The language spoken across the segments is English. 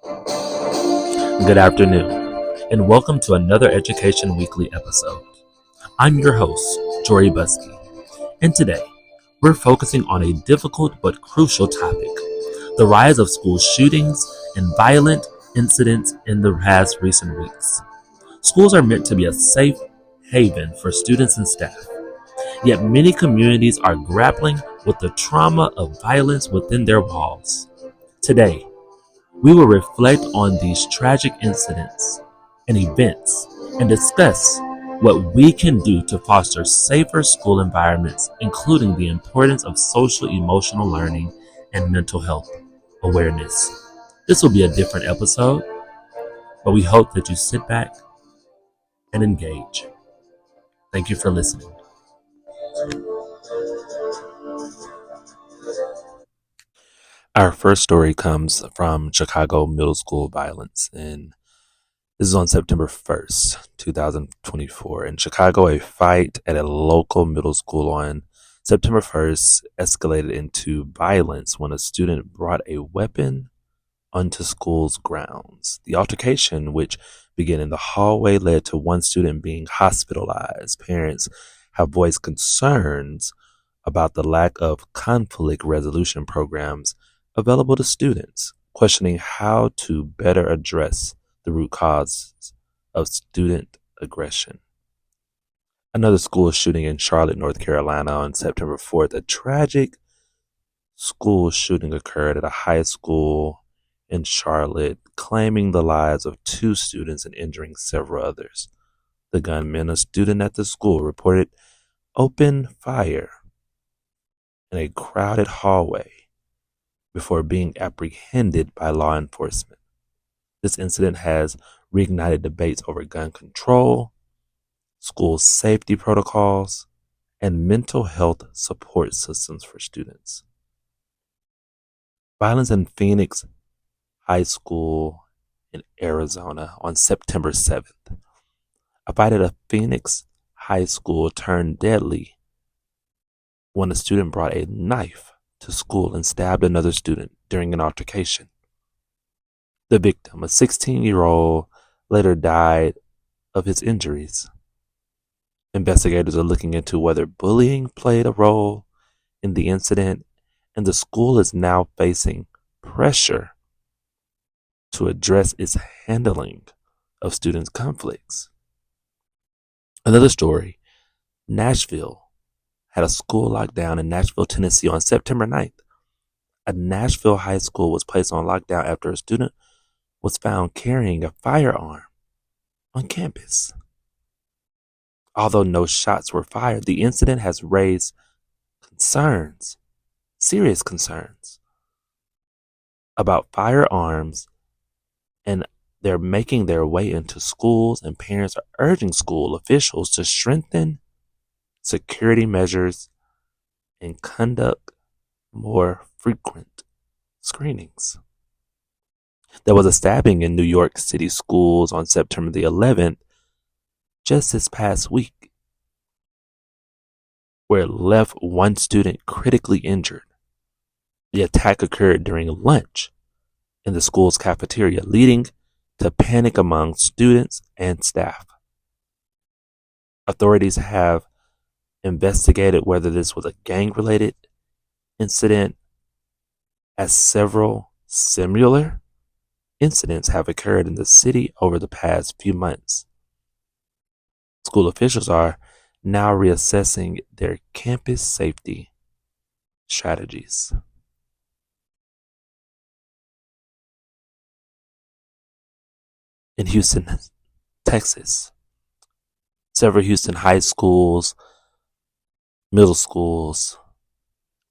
Good afternoon, and welcome to another Education Weekly episode. I'm your host, Jhory Buskey, and today we're focusing on a difficult but crucial topic: the rise of school shootings and violent incidents in the past recent weeks. Schools are meant to be a safe haven for students and staff, yet many communities are grappling with the trauma of violence within their walls. Today, we will reflect on these tragic incidents and events and discuss what we can do to foster safer school environments, including the importance of social emotional learning and mental health awareness. This will be a different episode, but we hope that you sit back and engage. Thank you for listening. Our first story comes from Chicago middle school violence, and this is on September 1st, 2024. In Chicago, a fight at a local middle school on September 1st escalated into violence when a student brought a weapon onto school's grounds. The altercation, which began in the hallway, led to one student being hospitalized. Parents have voiced concerns about the lack of conflict resolution programs available to students, questioning how to better address the root causes of student aggression. Another school shooting in Charlotte, North Carolina on September 4th. A tragic school shooting occurred at a high school in Charlotte, claiming the lives of 2 students and injuring several others. The gunman, a student at the school, reported open fire in a crowded hallway before being apprehended by law enforcement. This incident has reignited debates over gun control, school safety protocols, and mental health support systems for students. Violence in Phoenix High School in Arizona on September 7th. A fight at a Phoenix high school turned deadly when a student brought a knife to school and stabbed another student during an altercation. The victim, a 16-year-old, later died of his injuries. Investigators are looking into whether bullying played a role in the incident, and the school is now facing pressure to address its handling of students' conflicts. Another story: Nashville had a school lockdown in Nashville, Tennessee on September 9th. A Nashville high school was placed on lockdown after a student was found carrying a firearm on campus. Although no shots were fired, the incident has raised concerns, serious concerns, about firearms, and they're making their way into schools, and parents are urging school officials to strengthen security measures and conduct more frequent screenings. There was a stabbing in New York City schools on September the 11th, just this past week, where it left one student critically injured. The attack occurred during lunch in the school's cafeteria, leading to panic among students and staff. Authorities have investigated whether this was a gang-related incident, as several similar incidents have occurred in the city over the past few months. School officials are now reassessing their campus safety strategies. In Houston, Texas, several Houston high schools, middle schools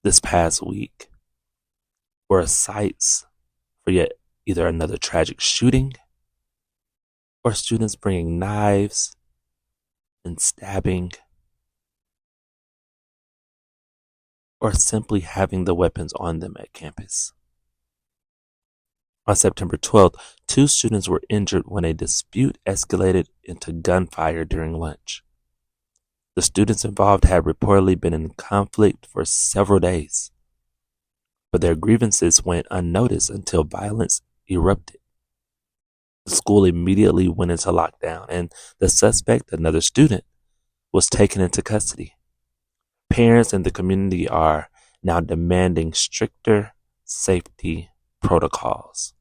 this past week were sites for yet either another tragic shooting or students bringing knives and stabbing, or simply having the weapons on them at campus. On September 12th, 2 students were injured when a dispute escalated into gunfire during lunch. The students involved had reportedly been in conflict for several days, but their grievances went unnoticed until violence erupted. The school immediately went into lockdown, and the suspect, another student, was taken into custody. Parents and the community are now demanding stricter safety protocols,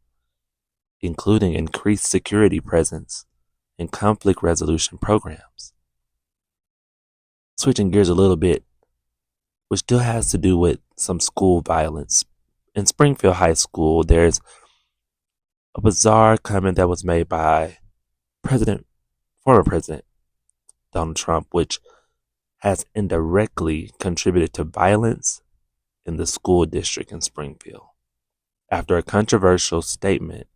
including increased security presence and conflict resolution programs. Switching gears a little bit, which still has to do with some school violence. In Springfield High School, there's a bizarre comment that was made by former President Donald Trump, which has indirectly contributed to violence in the school district in Springfield. After a controversial statement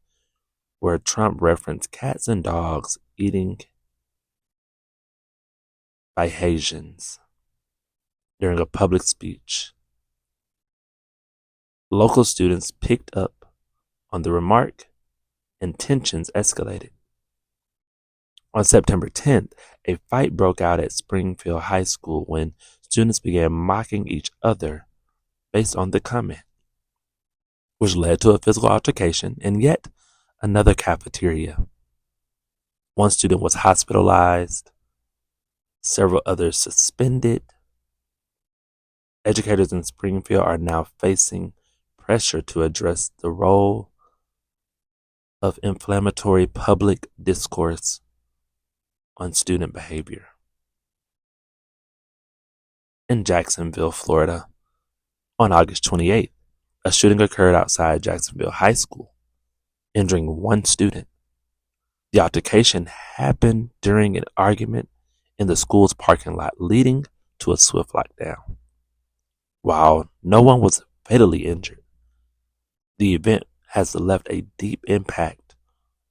where Trump referenced cats and dogs eating by Haitians during a public speech, local students picked up on the remark and tensions escalated. On September 10th, a fight broke out at Springfield High School when students began mocking each other based on the comment, which led to a physical altercation in yet another cafeteria. One student was hospitalized, several others suspended. Educators in Springfield are now facing pressure to address the role of inflammatory public discourse on student behavior. In Jacksonville, Florida, on August 28th, a shooting occurred outside Jacksonville High School, injuring one student. The altercation happened during an argument in the school's parking lot, leading to a swift lockdown. While no one was fatally injured, the event has left a deep impact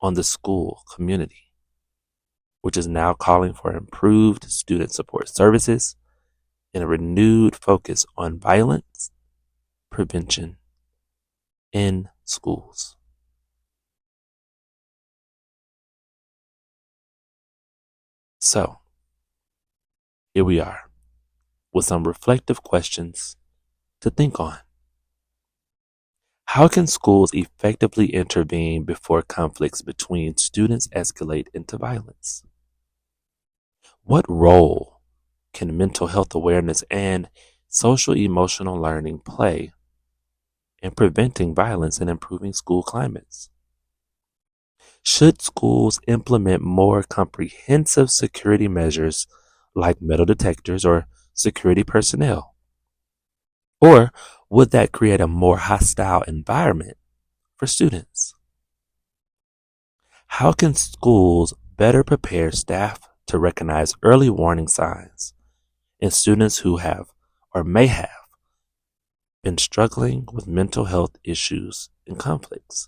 on the school community, which is now calling for improved student support services and a renewed focus on violence prevention in schools. So, here we are with some reflective questions to think on. How can schools effectively intervene before conflicts between students escalate into violence? What role can mental health awareness and social emotional learning play in preventing violence and improving school climates? Should schools implement more comprehensive security measures like metal detectors or security personnel? Or would that create a more hostile environment for students? How can schools better prepare staff to recognize early warning signs in students who have or may have been struggling with mental health issues and conflicts?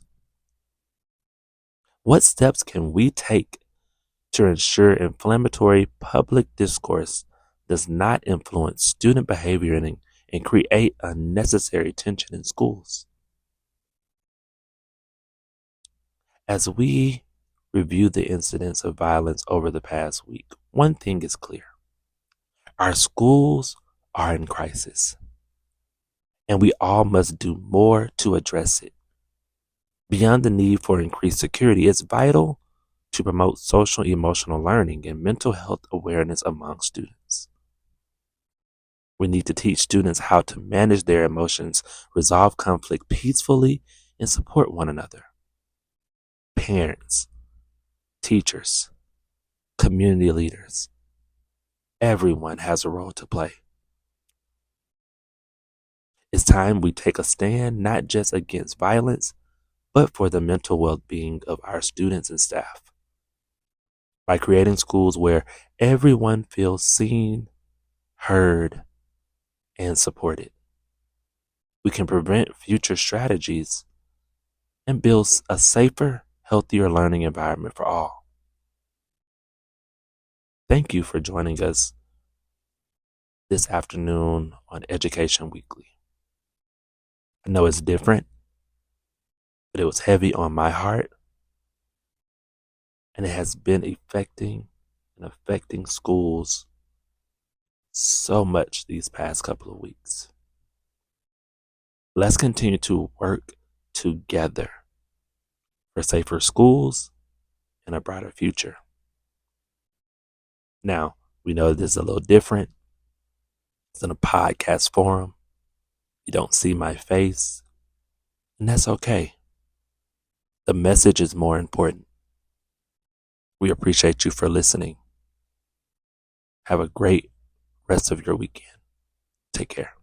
What steps can we take to ensure inflammatory public discourse does not influence student behavior and create unnecessary tension in schools? As we review the incidents of violence over the past week, one thing is clear. Our schools are in crisis, and we all must do more to address it. Beyond the need for increased security, it's vital to promote social emotional learning and mental health awareness among students. We need to teach students how to manage their emotions, resolve conflict peacefully, and support one another. Parents, teachers, community leaders, everyone has a role to play. It's time we take a stand not just against violence, but for the mental well-being of our students and staff. By creating schools where everyone feels seen, heard, and supported, we can prevent future strategies and build a safer, healthier learning environment for all. Thank you for joining us this afternoon on Education Weekly. I know it's different, but it was heavy on my heart, and it has been affecting schools so much these past couple of weeks. Let's continue to work together for safer schools and a brighter future. Now, we know this is a little different. It's in a podcast forum. You don't see my face, and that's okay. The message is more important. We appreciate you for listening. Have a great rest of your weekend. Take care.